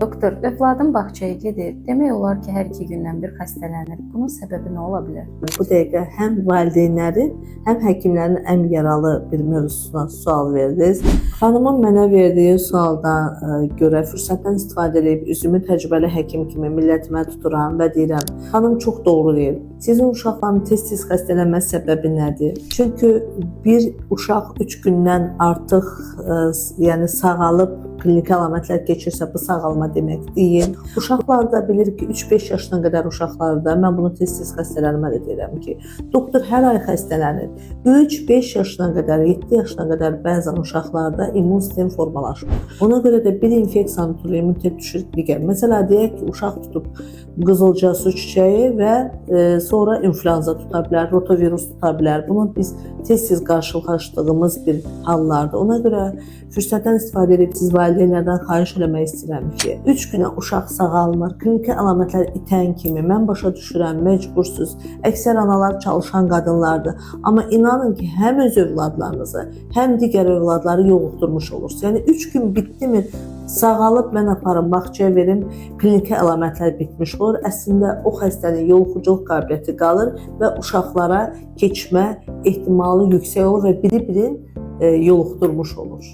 Doktor, övladım bağçaya gedir. Demək olar ki, hər 2 gündən bir xəstələnir. Bunun səbəbi nə ola bilər? Bu dəqiqə həm valideynlərin, həm həkimlərin ən yaralı bir mövzusuna sual verdiniz. Xanımın mənə verdiyi sualdan görə fürsətdən istifadə edib üzümü təcrübəli həkim kimi millətimə tuturam və deyirəm, xanım çox doğru deyir. Sizin uşaqların tez-tez xəstələnmə səbəbi nədir? Çünki bir uşaq 3 gündən artıq yəni sağalıb klinik əlamətlər keçirsə bu sağalma demək deyil. Uşaqlarda bilir ki, 3-5 yaşına qədər uşaqlarda, mən bunu tez-tez xəstələnmə də deyirəm ki, doktor hər ay xəstələnir. 3-5 yaşına qədər, 7 yaşına qədər bəzən uşaqlarda immun sistem formalaşır. Ona görə də bir infeksiyanın türü immunitet düşür digər. Məsələn, deyək ki, uşaq tutub qızılca su çiçəyi və sonra influenza tuta bilər, rotavirus tuta bilər. Bunu biz tez-tez qarşılaşdığımız bir hallardır. Ona görə fürsətdən istifadə edib siz valideynlərdən xahiş eləmək istəyirəm ki, 3 günə uşaq sağalmır, kliniki əlamətlər itən kimi mən başa düşürəm, məcbursuz. Əksər analar çalışan qadınlardır. Amma inanın ki, həm öz övladlarınızı, həm digər övladları yoluxdurmuş olursunuz. Yəni 3 gün bitdimi, sağalıb mən aparım, bağçaya verim, kliniki əlamətlər bitmiş olur. Əslində o xəstənin yoluxuculuk qabiliyyəti qalır və uşaqlara keçmə ehtimalı yüksək olur və biri-birini yoluxdurmuş olur.